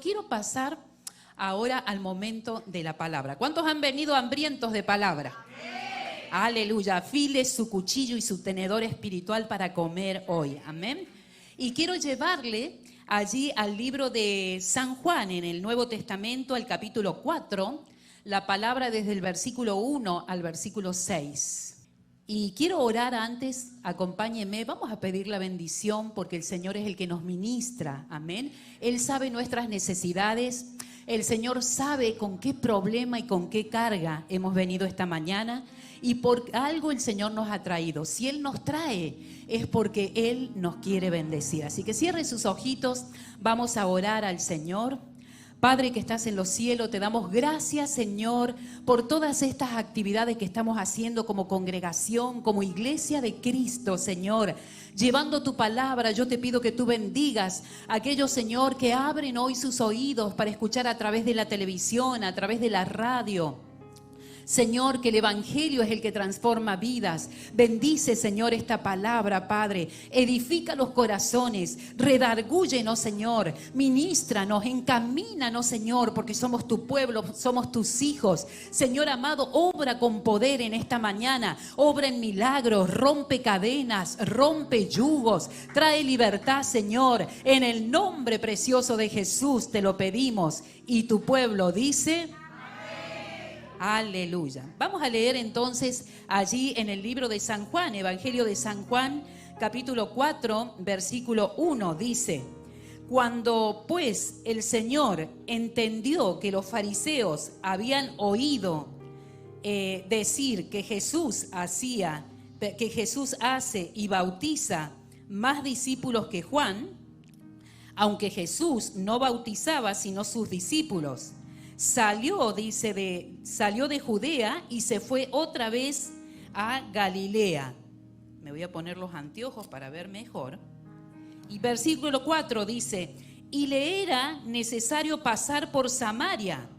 quiero pasar ahora al momento de la palabra. ¿Cuántos han venido hambrientos de palabra? ¡Amén! Aleluya. Afile su cuchillo y su tenedor espiritual para comer hoy. Amén. Y quiero llevarle allí al libro de San Juan, en el Nuevo Testamento, al capítulo 4, la palabra desde el versículo 1 al versículo 6. Y quiero orar antes, acompáñeme, vamos a pedir la bendición porque el Señor es el que nos ministra, amén. Él sabe nuestras necesidades, el Señor sabe con qué problema y con qué carga hemos venido esta mañana y por algo el Señor nos ha traído. Si Él nos trae es porque Él nos quiere bendecir. Así que cierre sus ojitos, vamos a orar al Señor. Padre que estás en los cielos, te damos gracias, Señor, por todas estas actividades que estamos haciendo como congregación, como iglesia de Cristo, Señor. Llevando tu palabra, yo te pido que tú bendigas a aquellos, Señor, que abren hoy sus oídos para escuchar a través de la televisión, a través de la radio. Señor, que el Evangelio es el que transforma vidas. Bendice, Señor, esta palabra, Padre. Edifica los corazones, redargúyenos, Señor. Ministranos, encamínanos, Señor, porque somos tu pueblo, somos tus hijos. Señor amado, obra con poder en esta mañana. Obra en milagros, rompe cadenas, rompe yugos. Trae libertad, Señor. En el nombre precioso de Jesús te lo pedimos. Y tu pueblo dice... Aleluya. Vamos a leer entonces allí en el libro de San Juan, Evangelio de San Juan, capítulo 4, versículo 1, dice: Cuando pues el Señor entendió que los fariseos habían oído decir que Jesús hace y bautiza más discípulos que Juan, aunque Jesús no bautizaba sino sus discípulos, salió de Judea y se fue otra vez a Galilea. Me voy a poner los anteojos para ver mejor. Y versículo 4 dice: y le era necesario pasar por Samaria.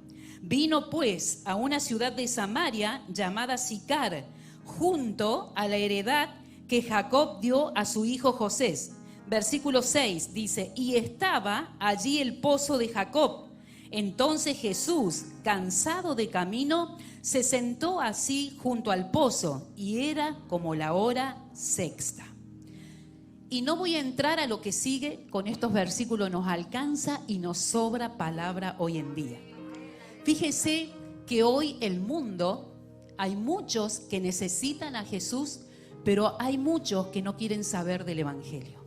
Vino pues a una ciudad de Samaria llamada Sicar, junto a la heredad que Jacob dio a su hijo José. Versículo 6 dice: y estaba allí el pozo de Jacob. Entonces Jesús, cansado de camino, se sentó así junto al pozo, y era como la hora sexta. Y no voy a entrar a lo que sigue, con estos versículos nos alcanza y nos sobra palabra hoy en día. Fíjese que hoy el mundo, hay muchos que necesitan a Jesús, pero hay muchos que no quieren saber del Evangelio.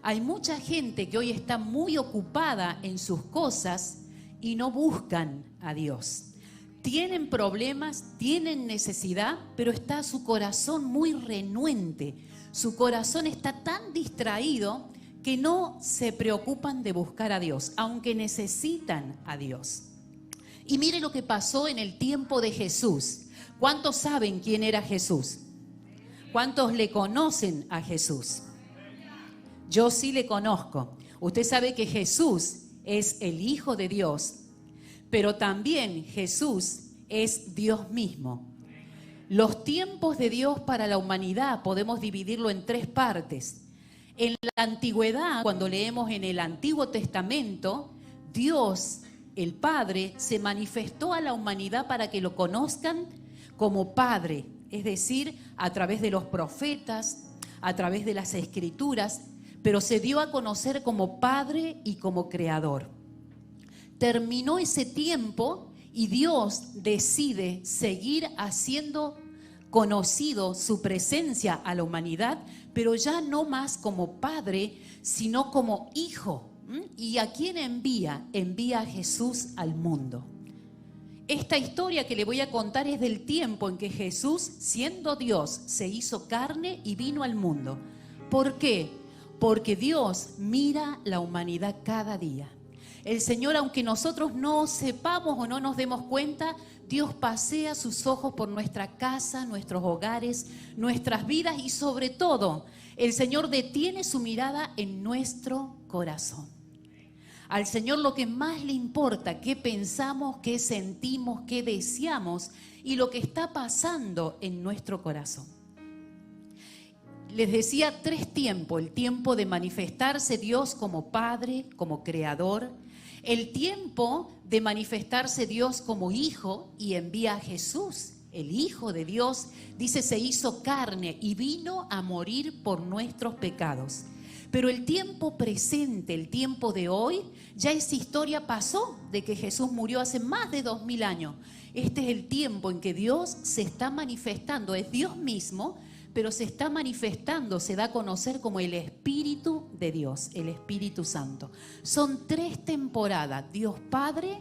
Hay mucha gente que hoy está muy ocupada en sus cosas y no buscan a Dios. Tienen problemas, tienen necesidad, pero está su corazón muy renuente. Su corazón está tan distraído que no se preocupan de buscar a Dios, aunque necesitan a Dios. Y mire lo que pasó en el tiempo de Jesús. ¿Cuántos saben quién era Jesús? ¿Cuántos le conocen a Jesús? Yo sí le conozco. Usted sabe que Jesús es el Hijo de Dios, pero también Jesús es Dios mismo. Los tiempos de Dios para la humanidad podemos dividirlo en tres partes. En la antigüedad, cuando leemos en el Antiguo Testamento, Dios, el Padre, se manifestó a la humanidad para que lo conozcan como Padre, es decir, a través de los profetas, a través de las Escrituras, pero se dio a conocer como Padre y como Creador. Terminó ese tiempo y Dios decide seguir haciendo conocido su presencia a la humanidad, pero ya no más como Padre, sino como Hijo. ¿Y a quién envía? Envía a Jesús al mundo. Esta historia que le voy a contar es del tiempo en que Jesús, siendo Dios, se hizo carne y vino al mundo. ¿Por qué? Porque Dios mira la humanidad cada día. El Señor, aunque nosotros no sepamos o no nos demos cuenta, Dios pasea sus ojos por nuestra casa, nuestros hogares, nuestras vidas y sobre todo, el Señor detiene su mirada en nuestro corazón. Al Señor lo que más le importa, qué pensamos, qué sentimos, qué deseamos y lo que está pasando en nuestro corazón. Les decía tres tiempos: el tiempo de manifestarse Dios como Padre, como Creador, El tiempo de manifestarse Dios como hijo y envía a Jesús, el Hijo de Dios, dice, se hizo carne y vino a morir por nuestros pecados. Pero el tiempo presente, el tiempo de hoy, ya esa historia pasó de que Jesús murió hace más de 2000 años. Este es el tiempo en que Dios se está manifestando, es Dios mismo, pero se está manifestando, se da a conocer como el Espíritu de Dios, el Espíritu Santo. Son 3 temporadas, Dios Padre,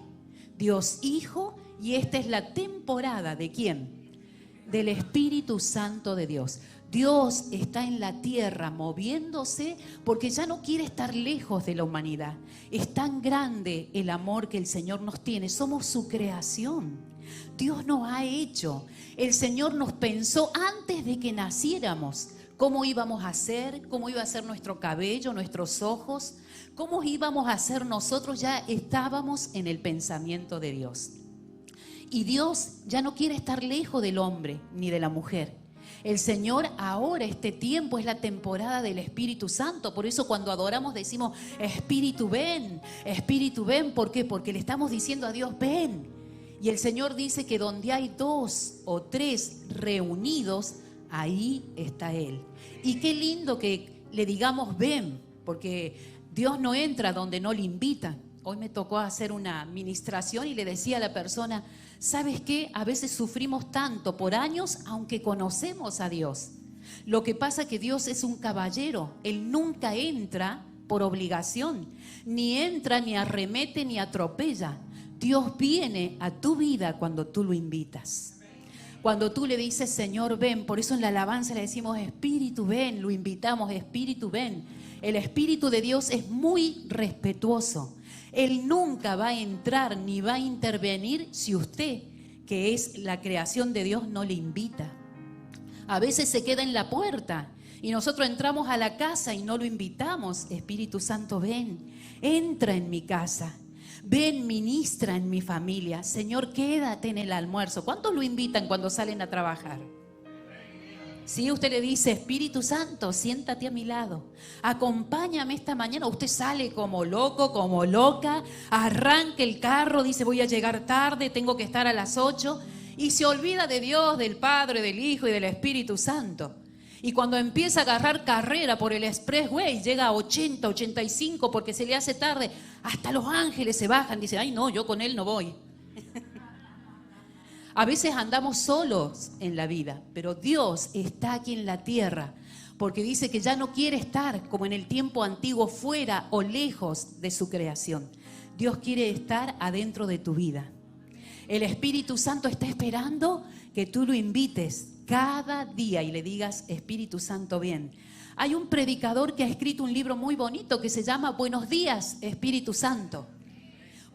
Dios Hijo, y esta es la temporada ¿de quién? Del Espíritu Santo de Dios. Dios está en la tierra moviéndose porque ya no quiere estar lejos de la humanidad. Es tan grande el amor que el Señor nos tiene, somos su creación. Dios nos ha hecho, el Señor nos pensó antes de que naciéramos cómo íbamos a ser, cómo iba a ser nuestro cabello, nuestros ojos, cómo íbamos a ser nosotros, ya estábamos en el pensamiento de Dios. Y Dios ya no quiere estar lejos del hombre ni de la mujer. El Señor ahora, este tiempo es la temporada del Espíritu Santo. Por eso cuando adoramos decimos, Espíritu ven, ¿por qué? Porque le estamos diciendo a Dios, ven. Y el Señor dice que donde hay 2 o 3 reunidos, ahí está Él. Y qué lindo que le digamos ven, porque Dios no entra donde no le invitan. Hoy me tocó hacer una administración y le decía a la persona, ¿sabes qué? A veces sufrimos tanto por años, aunque conocemos a Dios. Lo que pasa es que Dios es un caballero, Él nunca entra por obligación, ni entra, ni arremete, ni atropella. Dios viene a tu vida cuando tú lo invitas. Cuando tú le dices, Señor, ven, por eso en la alabanza le decimos, Espíritu, ven, lo invitamos, Espíritu, ven. El Espíritu de Dios es muy respetuoso. Él nunca va a entrar ni va a intervenir si usted, que es la creación de Dios, no le invita. A veces se queda en la puerta y nosotros entramos a la casa y no lo invitamos. Espíritu Santo, ven, entra en mi casa. Ven, ministra en mi familia. Señor, quédate en el almuerzo. ¿Cuántos lo invitan cuando salen a trabajar? Si usted le dice, Espíritu Santo, siéntate a mi lado, acompáñame esta mañana. Usted sale como loco, como loca, arranca el carro, dice voy a llegar tarde, tengo que estar a las 8 y se olvida de Dios, del Padre, del Hijo y del Espíritu Santo. Y cuando empieza a agarrar carrera por el expressway, llega a 80, 85 porque se le hace tarde, hasta los ángeles se bajan, dicen, ay no, yo con él no voy. A veces andamos solos en la vida, pero Dios está aquí en la tierra, porque dice que ya no quiere estar como en el tiempo antiguo, fuera o lejos de su creación. Dios quiere estar adentro de tu vida. El Espíritu Santo está esperando que tú lo invites cada día y le digas, Espíritu Santo, bien. Hay un predicador que ha escrito un libro muy bonito que se llama Buenos días, Espíritu Santo.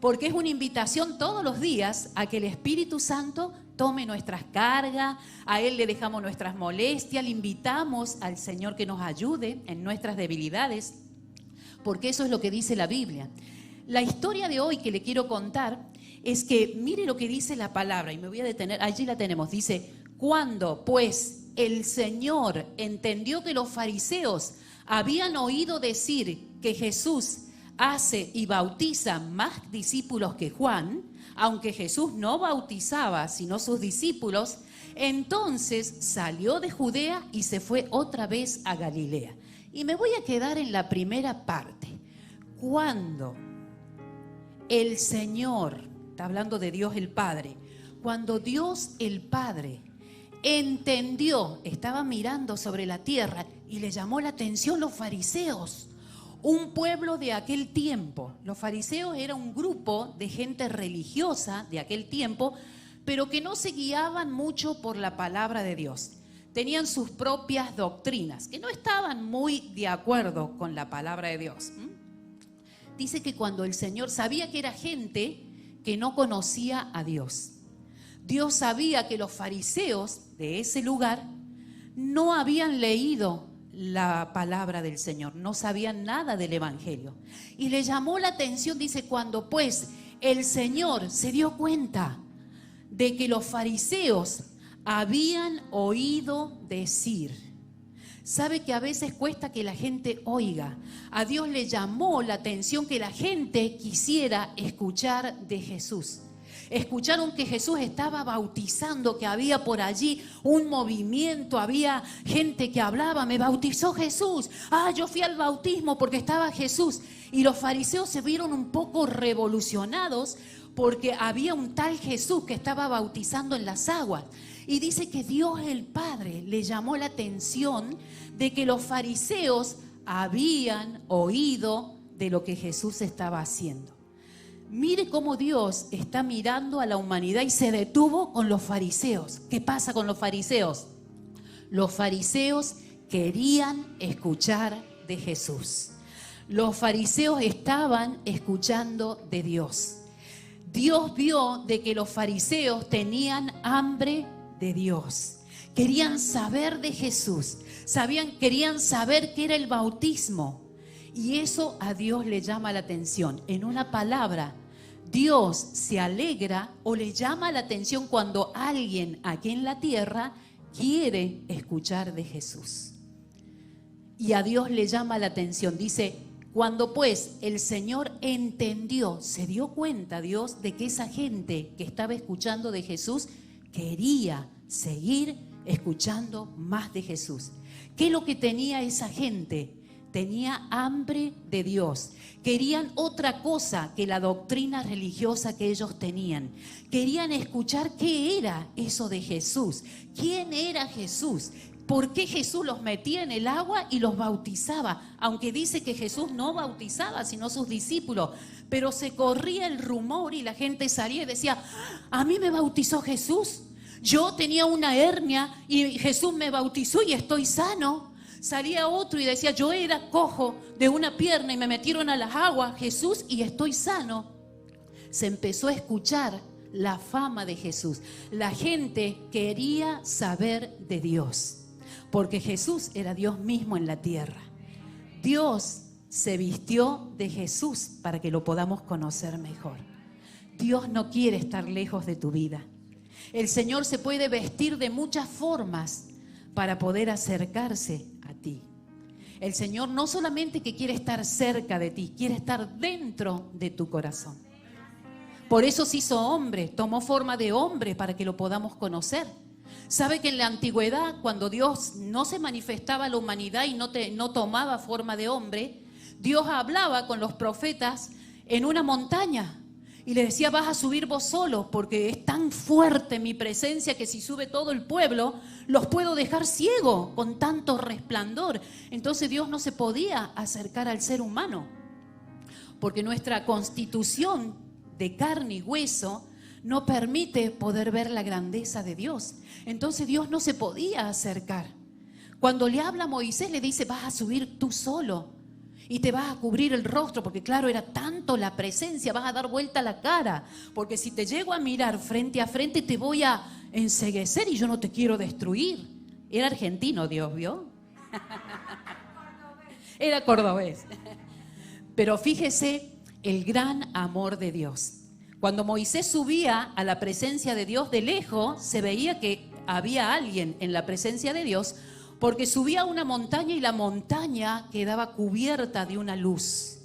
Porque es una invitación todos los días a que el Espíritu Santo tome nuestras cargas, a Él le dejamos nuestras molestias, le invitamos al Señor que nos ayude en nuestras debilidades, porque eso es lo que dice la Biblia. La historia de hoy que le quiero contar es que mire lo que dice la palabra, y me voy a detener, allí la tenemos, dice, cuando pues el Señor entendió que los fariseos habían oído decir que Jesús hace y bautiza más discípulos que Juan, aunque Jesús no bautizaba sino sus discípulos, entonces salió de Judea y se fue otra vez a Galilea. Y me voy a quedar en la primera parte. Cuando el Señor, está hablando de Dios el Padre, cuando Dios el Padre entendió, estaba mirando sobre la tierra y le llamó la atención los fariseos. Un pueblo de aquel tiempo. Los fariseos era un grupo de gente religiosa de aquel tiempo, pero que no se guiaban mucho por la palabra de Dios. Tenían sus propias doctrinas, que no estaban muy de acuerdo con la palabra de Dios. Dice que cuando el Señor sabía que era gente que no conocía a Dios. Dios sabía que los fariseos de ese lugar no habían leído la palabra del Señor, no sabían nada del Evangelio. Y le llamó la atención, dice, cuando pues el Señor se dio cuenta de que los fariseos habían oído decir. sabe que a veces cuesta que la gente oiga. A Dios le llamó la atención que la gente quisiera escuchar de Jesús. Escucharon que Jesús estaba bautizando, que había por allí un movimiento, había gente que hablaba, me bautizó Jesús. Yo fui al bautismo porque estaba Jesús. Y los fariseos se vieron un poco revolucionados porque había un tal Jesús que estaba bautizando en las aguas. Y dice que Dios el Padre le llamó la atención de que los fariseos habían oído de lo que Jesús estaba haciendo. Mire cómo Dios está mirando a la humanidad y se detuvo con los fariseos. ¿Qué pasa con los fariseos? Los fariseos querían escuchar de Jesús. Los fariseos estaban escuchando de Dios. Dios vio de que los fariseos tenían hambre de Dios. Querían saber de Jesús. Querían saber qué era el bautismo. Y eso a Dios le llama la atención. En una palabra, Dios se alegra o le llama la atención cuando alguien aquí en la tierra quiere escuchar de Jesús. Y a Dios le llama la atención. Dice, cuando pues el Señor entendió, se dio cuenta Dios de que esa gente que estaba escuchando de Jesús quería seguir escuchando más de Jesús. ¿Qué es lo que tenía esa gente? Tenía hambre de Dios. Querían otra cosa que la doctrina religiosa que ellos tenían. Querían escuchar qué era eso de Jesús. ¿Quién era Jesús? ¿Por qué Jesús los metía en el agua y los bautizaba? Aunque dice que Jesús no bautizaba, sino sus discípulos. Pero se corría el rumor y la gente salía y decía, a mí me bautizó Jesús. Yo tenía una hernia y Jesús me bautizó y estoy sano. Salía otro y decía, yo era cojo de una pierna y me metieron a las aguas, Jesús, y estoy sano. Se empezó a escuchar la fama de Jesús. La gente quería saber de Dios, porque Jesús era Dios mismo en la tierra. Dios se vistió de Jesús para que lo podamos conocer mejor. Dios no quiere estar lejos de tu vida. El Señor se puede vestir de muchas formas para poder acercarse a ti. El Señor no solamente que quiere estar cerca de ti, quiere estar dentro de tu corazón. Por eso se hizo hombre, tomó forma de hombre para que lo podamos conocer. ¿Sabe que en la antigüedad, cuando Dios no se manifestaba a la humanidad y no tomaba forma de hombre, Dios hablaba con los profetas en una montaña? Y le decía, vas a subir vos solo, porque es tan fuerte mi presencia que si sube todo el pueblo, los puedo dejar ciego con tanto resplandor. Entonces Dios no se podía acercar al ser humano, porque nuestra constitución de carne y hueso no permite poder ver la grandeza de Dios. Entonces Dios no se podía acercar. Cuando le habla a Moisés, le dice, vas a subir tú solo. Y te vas a cubrir el rostro, porque claro, era tanto la presencia, vas a dar vuelta la cara, porque si te llego a mirar frente a frente te voy a enceguecer y yo no te quiero destruir. Era argentino Dios, ¿vio? Era cordobés. Pero fíjese el gran amor de Dios. Cuando Moisés subía a la presencia de Dios de lejos, se veía que había alguien en la presencia de Dios, porque subía a una montaña y la montaña quedaba cubierta de una luz.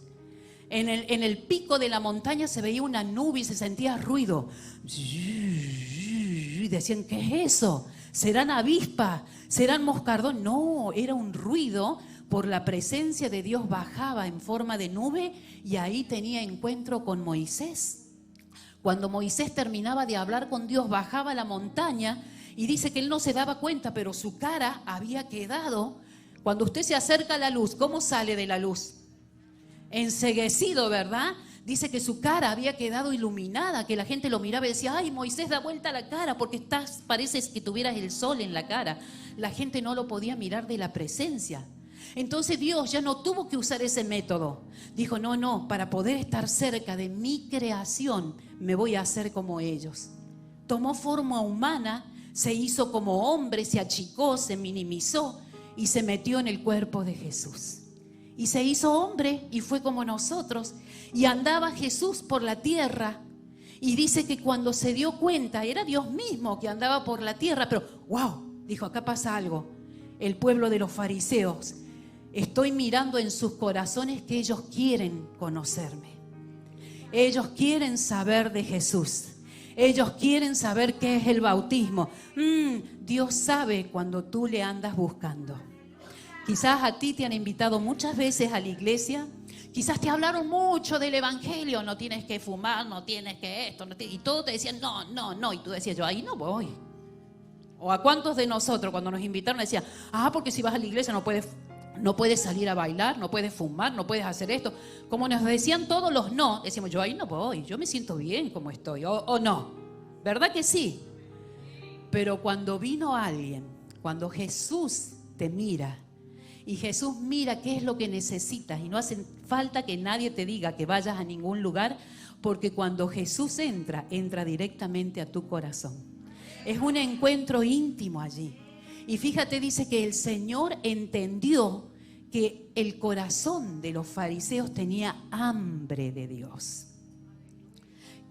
En el pico de la montaña se veía una nube y se sentía ruido. Y decían, ¿qué es eso? ¿Serán avispas? ¿Serán moscardón? No, era un ruido. Por la presencia de Dios bajaba en forma de nube y ahí tenía encuentro con Moisés. Cuando Moisés terminaba de hablar con Dios, bajaba a la montaña. Y dice que él no se daba cuenta, pero su cara había quedado. Cuando usted se acerca a la luz, ¿cómo sale de la luz? Enceguecido, ¿verdad? Dice que su cara había quedado iluminada, que la gente lo miraba y decía, ay, Moisés, da vuelta la cara porque pareces que tuvieras el sol en la cara. La gente no lo podía mirar de la presencia. Entonces Dios ya no tuvo que usar ese método. Dijo, no, para poder estar cerca de mi creación, me voy a hacer como ellos. Tomó forma humana. Se hizo como hombre, se achicó, se minimizó y se metió en el cuerpo de Jesús. Y se hizo hombre y fue como nosotros. Y andaba Jesús por la tierra. Y dice que cuando se dio cuenta, era Dios mismo que andaba por la tierra. Pero, wow, dijo, acá pasa algo. el pueblo de los fariseos, estoy mirando en sus corazones que ellos quieren conocerme. Ellos quieren saber de Jesús. Ellos quieren saber qué es el bautismo. Dios sabe cuando tú le andas buscando. Quizás a ti te han invitado muchas veces a la iglesia. Quizás te hablaron mucho del evangelio. No tienes que fumar, no tienes que esto. Y todos te decían no. Y tú decías, yo ahí no voy. O a cuántos de nosotros cuando nos invitaron decían, porque si vas a la iglesia no puedes salir a bailar, no puedes fumar, no puedes hacer esto. Como nos decían todos los no, decíamos, yo ahí no voy, yo me siento bien como estoy, o no. ¿Verdad que sí? Pero cuando vino alguien, cuando Jesús te mira, y Jesús mira qué es lo que necesitas, y no hace falta que nadie te diga que vayas a ningún lugar, porque cuando Jesús entra directamente a tu corazón. Es un encuentro íntimo allí. Y fíjate, dice que el Señor entendió que el corazón de los fariseos tenía hambre de Dios.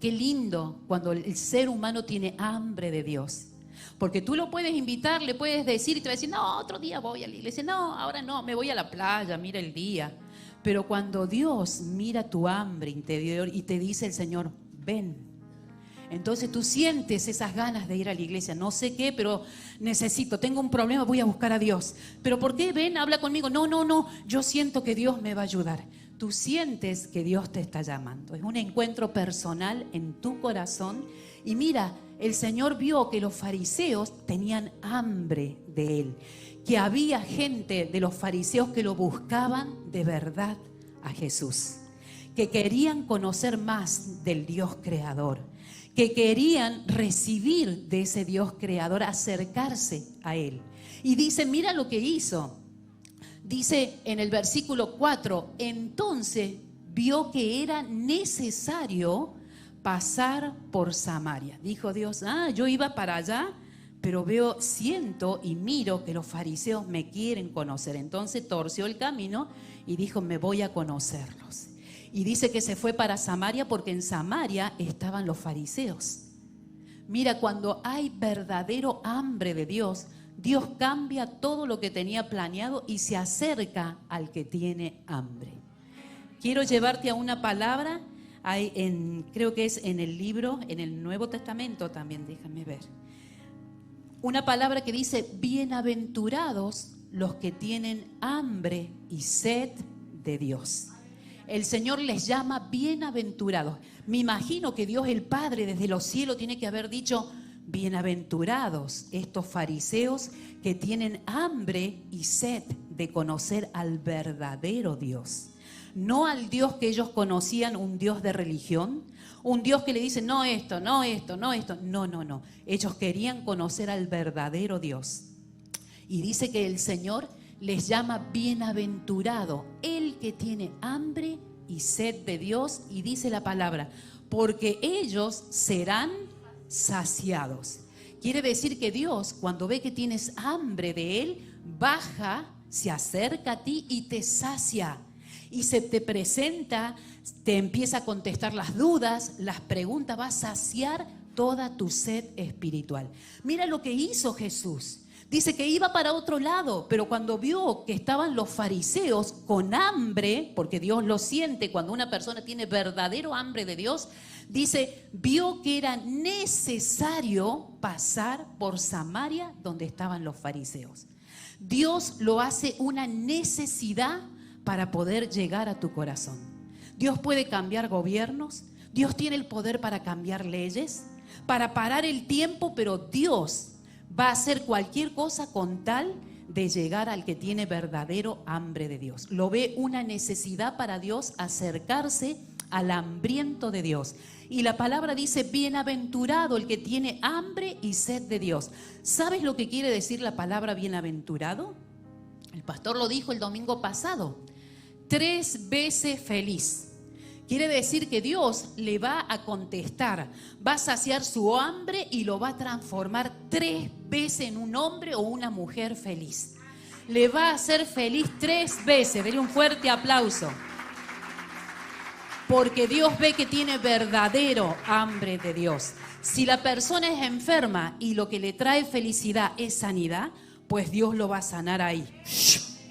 Qué lindo cuando el ser humano tiene hambre de Dios. Porque tú lo puedes invitar, le puedes decir y te va a decir, no, otro día voy a la iglesia. No, ahora no, me voy a la playa, mira el día. Pero cuando Dios mira tu hambre interior y te dice el Señor, ven. Entonces tú sientes esas ganas de ir a la iglesia. No sé qué, pero tengo un problema, voy a buscar a Dios. ¿Pero por qué? Ven, habla conmigo. No, yo siento que Dios me va a ayudar. Tú sientes que Dios te está llamando. Es un encuentro personal en tu corazón. Y mira, el Señor vio que los fariseos tenían hambre de Él. Que había gente de los fariseos que lo buscaban de verdad a Jesús. Que querían conocer más del Dios creador. Que querían recibir de ese Dios creador, acercarse a Él. Y dice, mira lo que hizo. Dice en el versículo 4, entonces vio que era necesario pasar por Samaria. Dijo Dios, yo iba para allá, pero siento y miro que los fariseos me quieren conocer. Entonces torció el camino y dijo, me voy a conocerlos. Y dice que se fue para Samaria porque en Samaria estaban los fariseos. Mira, cuando hay verdadero hambre de Dios, Dios cambia todo lo que tenía planeado y se acerca al que tiene hambre. Quiero llevarte a una palabra, creo que es en el libro, en el Nuevo Testamento también, déjame ver. Una palabra que dice, bienaventurados los que tienen hambre y sed de Dios. El Señor les llama bienaventurados. Me imagino que Dios el Padre desde los cielos tiene que haber dicho, bienaventurados estos fariseos que tienen hambre y sed de conocer al verdadero Dios. No al Dios que ellos conocían, un Dios de religión, un Dios que le dice, no esto. No. Ellos querían conocer al verdadero Dios. Y dice que el Señor les llama bienaventurado el que tiene hambre y sed de Dios, y dice la palabra, porque ellos serán saciados. Quiere decir que Dios, cuando ve que tienes hambre de Él, baja, se acerca a ti y te sacia. Y se te presenta, te empieza a contestar las dudas, las preguntas, va a saciar toda tu sed espiritual. Mira lo que hizo Jesús. Dice que iba para otro lado, pero cuando vio que estaban los fariseos con hambre, porque Dios lo siente cuando una persona tiene verdadero hambre de Dios, dice, vio que era necesario pasar por Samaria donde estaban los fariseos. Dios lo hace una necesidad para poder llegar a tu corazón. Dios puede cambiar gobiernos, Dios tiene el poder para cambiar leyes, para parar el tiempo, pero Dios va a hacer cualquier cosa con tal de llegar al que tiene verdadero hambre de Dios. Lo ve una necesidad para Dios acercarse al hambriento de Dios. Y la palabra dice, bienaventurado el que tiene hambre y sed de Dios. ¿Sabes lo que quiere decir la palabra bienaventurado? El pastor lo dijo el domingo pasado. 3 veces feliz. Quiere decir que Dios le va a contestar, va a saciar su hambre y lo va a transformar 3 veces en un hombre o una mujer feliz. Le va a hacer feliz 3 veces. Denle un fuerte aplauso. Porque Dios ve que tiene verdadero hambre de Dios. Si la persona es enferma y lo que le trae felicidad es sanidad, pues Dios lo va a sanar ahí,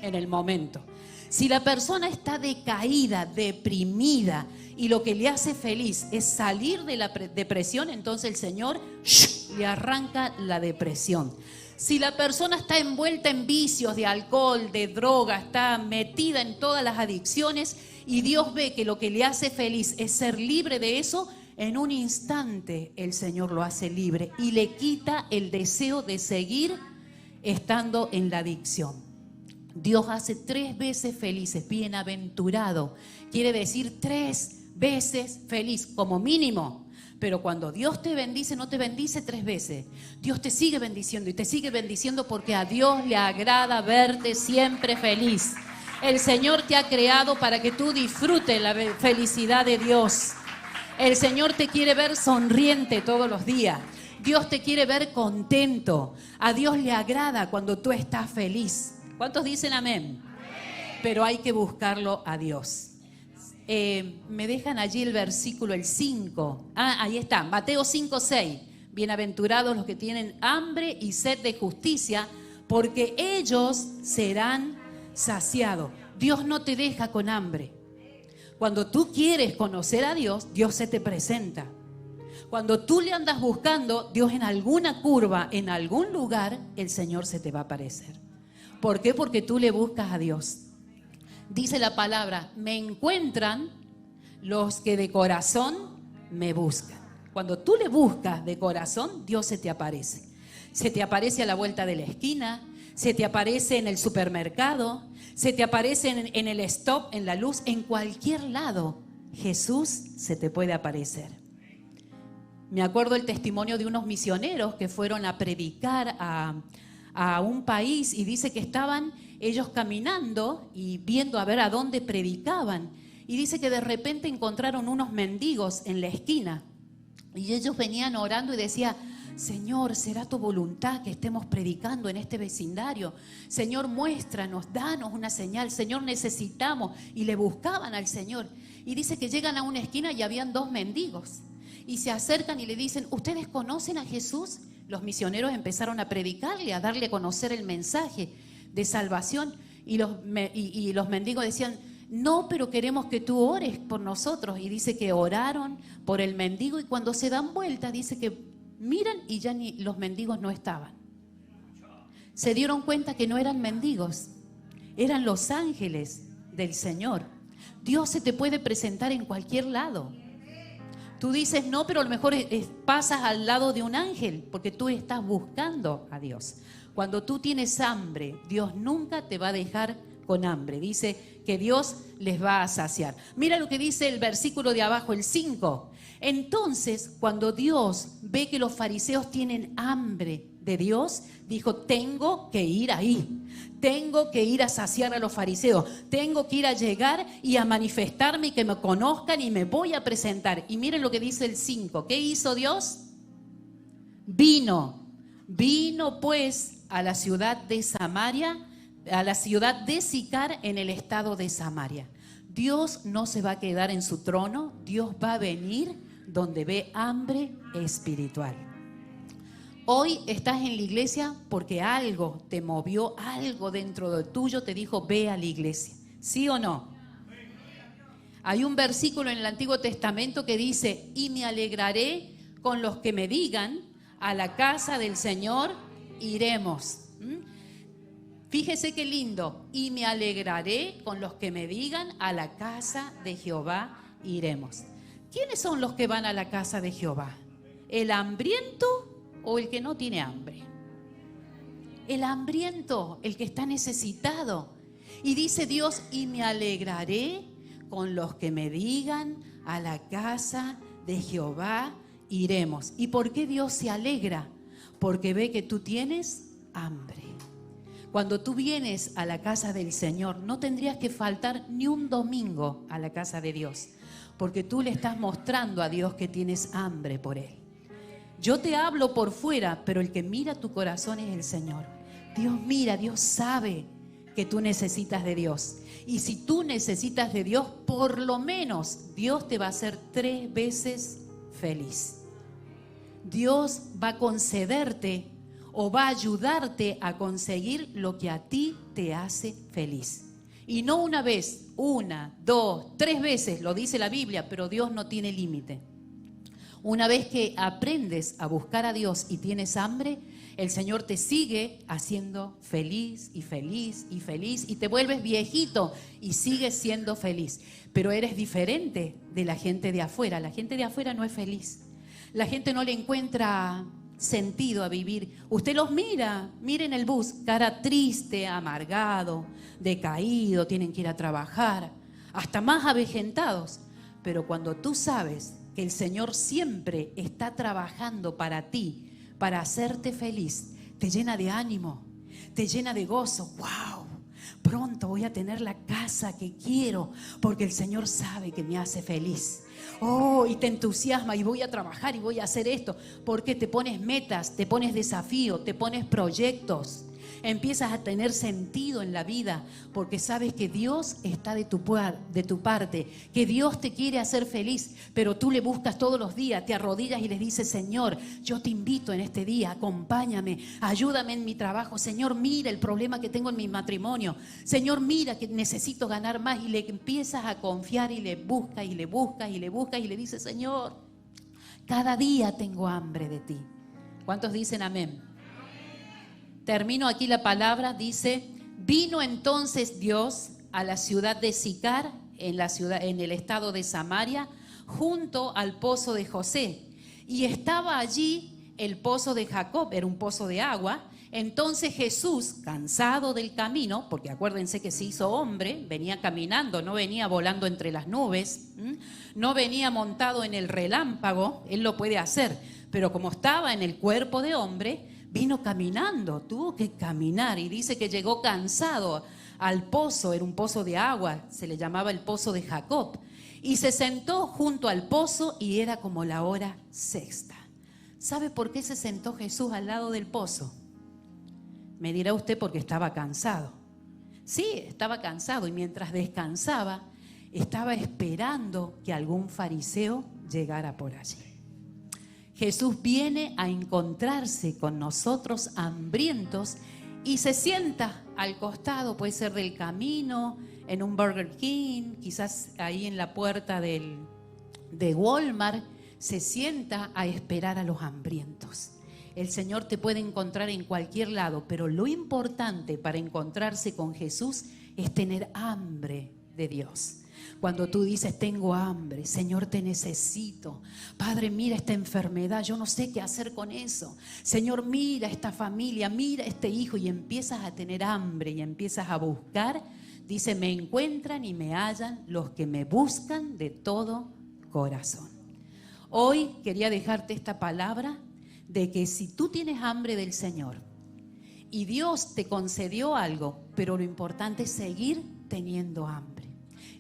en el momento. Si la persona está decaída, deprimida, y lo que le hace feliz es salir de la depresión, entonces el Señor le arranca la depresión. Si la persona está envuelta en vicios de alcohol, de droga, está metida en todas las adicciones y Dios ve que lo que le hace feliz es ser libre de eso, en un instante el Señor lo hace libre y le quita el deseo de seguir estando en la adicción. Dios hace 3 veces felices, bienaventurado, quiere decir 3 veces feliz como mínimo. Pero cuando Dios te bendice, no te bendice 3 veces. Dios te sigue bendiciendo y te sigue bendiciendo porque a Dios le agrada verte siempre feliz. El Señor te ha creado para que tú disfrutes la felicidad de Dios. El Señor te quiere ver sonriente todos los días. Dios te quiere ver contento. A Dios le agrada cuando tú estás feliz. ¿Cuántos dicen amén? Pero hay que buscarlo a Dios. Me dejan allí el versículo, el 5. Ahí está, Mateo 5:6. Bienaventurados los que tienen hambre y sed de justicia, porque ellos serán saciados. Dios no te deja con hambre. Cuando tú quieres conocer a Dios, Dios se te presenta. Cuando tú le andas buscando, Dios en alguna curva, en algún lugar, el Señor se te va a aparecer. ¿Por qué? Porque tú le buscas a Dios. Dice la palabra, me encuentran los que de corazón me buscan. Cuando tú le buscas de corazón, Dios se te aparece. Se te aparece a la vuelta de la esquina, se te aparece en el supermercado, se te aparece en el stop, en la luz, en cualquier lado. Jesús se te puede aparecer. Me acuerdo el testimonio de unos misioneros que fueron a predicar a un país y dice que estaban ellos caminando y viendo a ver a dónde predicaban. Y dice que de repente encontraron unos mendigos en la esquina. Y ellos venían orando y decían, Señor, ¿será tu voluntad que estemos predicando en este vecindario? Señor, muéstranos, danos una señal. Señor, necesitamos. Y le buscaban al Señor. Y dice que llegan a una esquina y habían 2 mendigos. Y se acercan y le dicen, ¿ustedes conocen a Jesús? Los misioneros empezaron a predicarle, a darle a conocer el mensaje de salvación. Y los mendigos decían, no, pero queremos que tú ores por nosotros. Y dice que oraron por el mendigo y cuando se dan vuelta, dice que miran y ya ni los mendigos no estaban. Se dieron cuenta que no eran mendigos, eran los ángeles del Señor. Dios se te puede presentar en cualquier lado. Tú dices, no, pero a lo mejor pasas al lado de un ángel porque tú estás buscando a Dios. Cuando tú tienes hambre, Dios nunca te va a dejar con hambre. Dice que Dios les va a saciar. Mira lo que dice el versículo de abajo, el 5. Entonces, cuando Dios ve que los fariseos tienen hambre de Dios, dijo, tengo que ir ahí. Tengo que ir a saciar a los fariseos. Tengo que ir a llegar y a manifestarme y que me conozcan y me voy a presentar. Y miren lo que dice el 5. ¿Qué hizo Dios? Vino pues a la ciudad de Samaria, a la ciudad de Sicar en el estado de Samaria. Dios no se va a quedar en su trono, Dios va a venir donde ve hambre espiritual. Hoy estás en la iglesia porque algo te movió, algo dentro de tuyo te dijo, ve a la iglesia. ¿Sí o no? Hay un versículo en el Antiguo Testamento que dice, y me alegraré con los que me digan, a la casa del Señor iremos. Fíjese qué lindo. Y me alegraré con los que me digan, a la casa de Jehová iremos. ¿Quiénes son los que van a la casa de Jehová? ¿El hambriento o el que no tiene hambre? El hambriento, el que está necesitado. Y dice Dios, y me alegraré con los que me digan, a la casa de Jehová iremos. ¿Y por qué Dios se alegra? Porque ve que tú tienes hambre. Cuando tú vienes a la casa del Señor, no tendrías que faltar ni un domingo a la casa de Dios, porque tú le estás mostrando a Dios que tienes hambre por Él. Yo te hablo por fuera, pero el que mira tu corazón es el Señor. Dios mira, Dios sabe que tú necesitas de Dios. Y si tú necesitas de Dios, por lo menos Dios te va a hacer 3 veces feliz. Dios va a concederte o va a ayudarte a conseguir lo que a ti te hace feliz. Y no una vez, 1, 2, 3 veces, lo dice la Biblia, pero Dios no tiene límite. Una vez que aprendes a buscar a Dios y tienes hambre, el Señor te sigue haciendo feliz y feliz y feliz y te vuelves viejito y sigues siendo feliz. Pero eres diferente de la gente de afuera. La gente de afuera no es feliz. La gente no le encuentra sentido a vivir. Usted los mira, miren el bus, cara triste, amargado, decaído, tienen que ir a trabajar, hasta más avejentados. Pero cuando tú sabes que el Señor siempre está trabajando para ti, para hacerte feliz, te llena de ánimo, te llena de gozo. ¡Wow! Pronto voy a tener la casa que quiero porque el Señor sabe que me hace feliz. Oh, y te entusiasma y voy a trabajar y voy a hacer esto porque te pones metas, te pones desafíos, te pones proyectos. Empiezas a tener sentido en la vida porque sabes que Dios está de tu parte, que Dios te quiere hacer feliz, pero tú le buscas todos los días, te arrodillas y le dices: Señor, yo te invito en este día, acompáñame, ayúdame en mi trabajo. Señor, mira el problema que tengo en mi matrimonio. Señor, mira que necesito ganar más, y le empiezas a confiar y le buscas y le buscas y le buscas y le dices: Señor, cada día tengo hambre de ti. ¿Cuántos dicen amén? Termino aquí la palabra, dice: vino entonces Dios a la ciudad de Sicar, en el estado de Samaria, junto al pozo de José. Y estaba allí el pozo de Jacob, era un pozo de agua. Entonces Jesús, cansado del camino, porque acuérdense que se hizo hombre, venía caminando, no venía volando entre las nubes, no venía montado en el relámpago, él lo puede hacer, pero como estaba en el cuerpo de hombre, vino caminando, tuvo que caminar, y dice que llegó cansado al pozo, era un pozo de agua, se le llamaba el pozo de Jacob, y se sentó junto al pozo y era como la hora sexta. ¿Sabe por qué se sentó Jesús al lado del pozo? Me dirá usted: porque estaba cansado. Sí, estaba cansado, y mientras descansaba, estaba esperando que algún fariseo llegara por allí. Jesús viene a encontrarse con nosotros hambrientos y se sienta al costado, puede ser del camino, en un Burger King, quizás ahí en la puerta de Walmart, se sienta a esperar a los hambrientos. El Señor te puede encontrar en cualquier lado, pero lo importante para encontrarse con Jesús es tener hambre de Dios. Cuando tú dices: tengo hambre, Señor, te necesito. Padre, mira esta enfermedad, yo no sé qué hacer con eso. Señor, mira esta familia, mira este hijo, y empiezas a tener hambre y empiezas a buscar. Dice: me encuentran y me hallan los que me buscan de todo corazón. Hoy quería dejarte esta palabra de que si tú tienes hambre del Señor y Dios te concedió algo, pero lo importante es seguir teniendo hambre.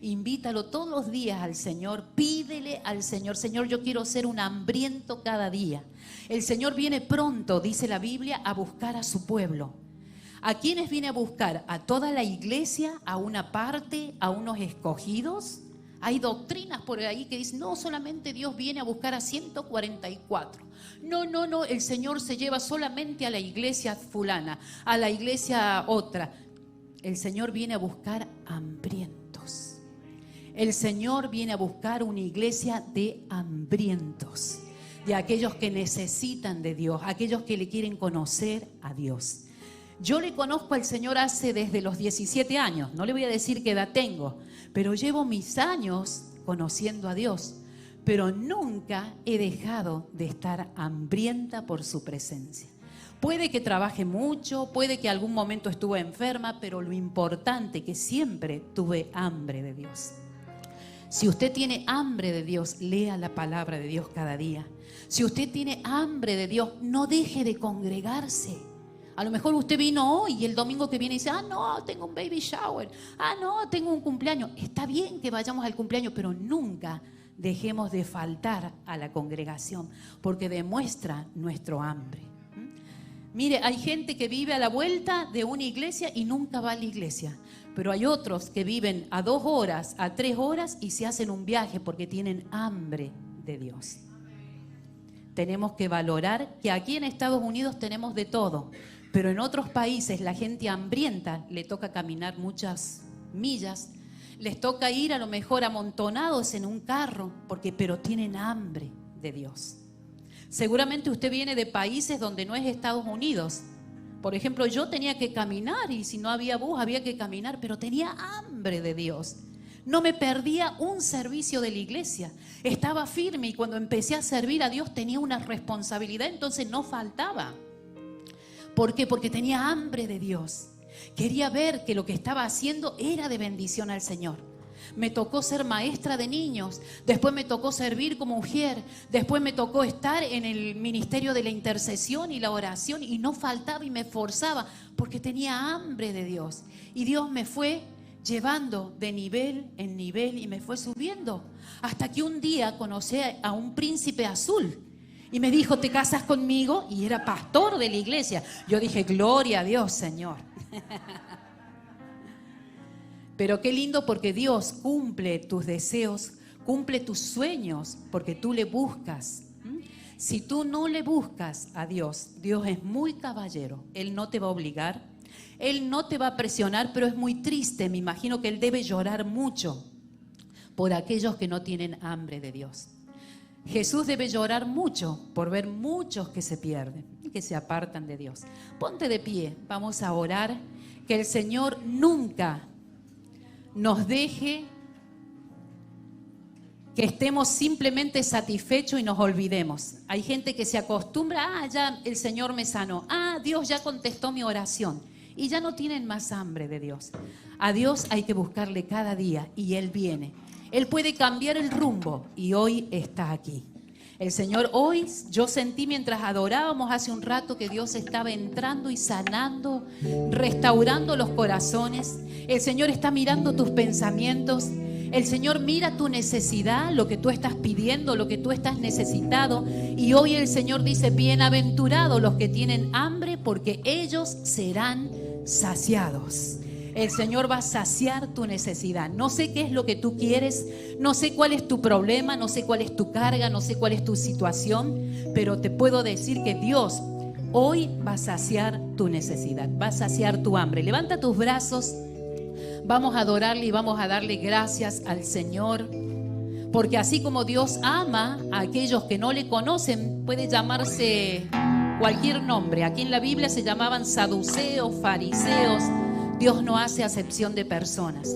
Invítalo todos los días al Señor, pídele al Señor: Señor, yo quiero ser un hambriento cada día. El Señor viene pronto, dice la Biblia, a buscar a su pueblo. ¿A quiénes viene a buscar? ¿A toda la iglesia? ¿A una parte? ¿A unos escogidos? Hay doctrinas por ahí que dicen: no, solamente Dios viene a buscar a 144. No, el Señor se lleva solamente a la iglesia fulana, a la iglesia otra. El Señor viene a buscar hambrientos. El Señor viene a buscar una iglesia de hambrientos, de aquellos que necesitan de Dios, aquellos que le quieren conocer a Dios. Yo le conozco al Señor desde los 17 años, no le voy a decir qué edad tengo, pero llevo mis años conociendo a Dios, pero nunca he dejado de estar hambrienta por su presencia. Puede que trabaje mucho, puede que algún momento estuve enferma, pero lo importante es que siempre tuve hambre de Dios. Si usted tiene hambre de Dios, lea la palabra de Dios cada día. Si usted tiene hambre de Dios, no deje de congregarse. A lo mejor usted vino hoy y el domingo que viene dice: no, tengo un baby shower, no, tengo un cumpleaños. Está bien que vayamos al cumpleaños, pero nunca dejemos de faltar a la congregación, porque demuestra nuestro hambre. Mire, hay gente que vive a la vuelta de una iglesia y nunca va a la iglesia. Pero hay otros que viven a 2 horas, a 3 horas y se hacen un viaje porque tienen hambre de Dios. tenemos que valorar que aquí en Estados Unidos tenemos de todo, pero en otros países la gente hambrienta le toca caminar muchas millas, les toca ir a lo mejor amontonados en un carro, pero tienen hambre de Dios. Seguramente usted viene de países donde no es Estados Unidos. Por ejemplo, yo tenía que caminar y si no había bus había que caminar, pero tenía hambre de Dios. No me perdía un servicio de la iglesia. Estaba firme y cuando empecé a servir a Dios tenía una responsabilidad, entonces no faltaba. ¿Por qué? Porque tenía hambre de Dios. Quería ver que lo que estaba haciendo era de bendición al Señor. Me tocó ser maestra de niños, después me tocó servir como mujer, después me tocó estar en el ministerio de la intercesión y la oración y no faltaba y me esforzaba porque tenía hambre de Dios. Y Dios me fue llevando de nivel en nivel y me fue subiendo hasta que un día conocí a un príncipe azul y me dijo: ¿te casas conmigo? Y era pastor de la iglesia. Yo dije: gloria a Dios, Señor. Pero qué lindo, porque Dios cumple tus deseos, cumple tus sueños, porque tú le buscas. Si tú no le buscas a Dios, Dios es muy caballero. Él no te va a obligar, Él no te va a presionar, pero es muy triste. Me imagino que Él debe llorar mucho por aquellos que no tienen hambre de Dios. Jesús debe llorar mucho por ver muchos que se pierden y que se apartan de Dios. Ponte de pie, vamos a orar, que el Señor nunca nos deje que estemos simplemente satisfechos y nos olvidemos. Hay gente que se acostumbra: ya el Señor me sanó, Dios ya contestó mi oración, y ya no tienen más hambre de Dios. A Dios hay que buscarle cada día y Él viene. Él puede cambiar el rumbo y hoy está aquí. El Señor hoy, yo sentí mientras adorábamos hace un rato que Dios estaba entrando y sanando, restaurando los corazones. El Señor está mirando tus pensamientos. El Señor mira tu necesidad, lo que tú estás pidiendo, lo que tú estás necesitado. Y hoy el Señor dice: bienaventurados los que tienen hambre, porque ellos serán saciados. El Señor va a saciar tu necesidad. No sé qué es lo que tú quieres, no sé cuál es tu problema, no sé cuál es tu carga, no sé cuál es tu situación, pero te puedo decir que Dios hoy va a saciar tu necesidad, va a saciar tu hambre. Levanta tus brazos, vamos a adorarle y vamos a darle gracias al Señor, porque así como Dios ama a aquellos que no le conocen, puede llamarse cualquier nombre. Aquí en la Biblia se llamaban saduceos, fariseos. Dios no hace acepción de personas.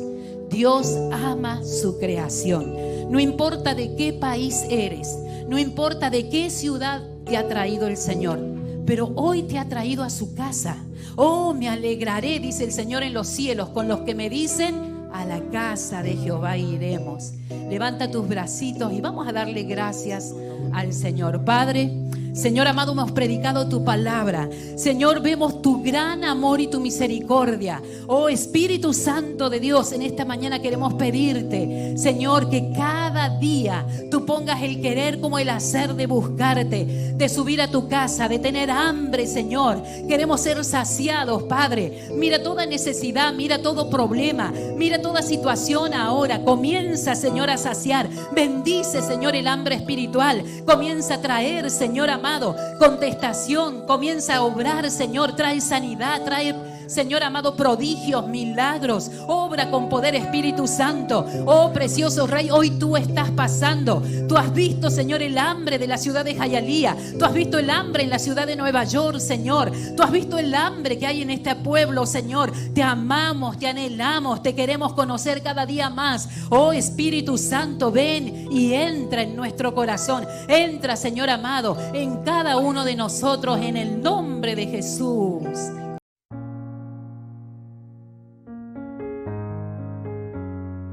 Dios ama su creación. No importa de qué país eres, no importa de qué ciudad te ha traído el Señor, pero hoy te ha traído a su casa. Oh, me alegraré, dice el Señor en los cielos, con los que me dicen: a la casa de Jehová iremos. Levanta tus bracitos y vamos a darle gracias al Señor. Padre, Señor amado, hemos predicado tu palabra. Señor, vemos tu gran amor y tu misericordia. Oh Espíritu Santo de Dios, en esta mañana queremos pedirte, Señor, que cada día tú pongas el querer como el hacer de buscarte, de subir a tu casa, de tener hambre, Señor. Queremos ser saciados, Padre. Mira toda necesidad, mira todo problema, mira toda situación ahora. Comienza, Señor, a saciar. Bendice, Señor, el hambre espiritual. Comienza a traer, Señor amado, contestación. Comienza a obrar, Señor. Trae sanidad, trae, Señor amado, prodigios, milagros. Obra con poder, Espíritu Santo. Oh precioso Rey, hoy tú estás pasando. Tú has visto, Señor, el hambre de la ciudad de Hialeah. Tú has visto el hambre en la ciudad de Nueva York, Señor. Tú has visto el hambre que hay en este pueblo, Señor. Te amamos, te anhelamos, te queremos conocer cada día más. Oh Espíritu Santo, ven y entra en nuestro corazón. Entra, Señor amado, en cada uno de nosotros, en el nombre de Jesús.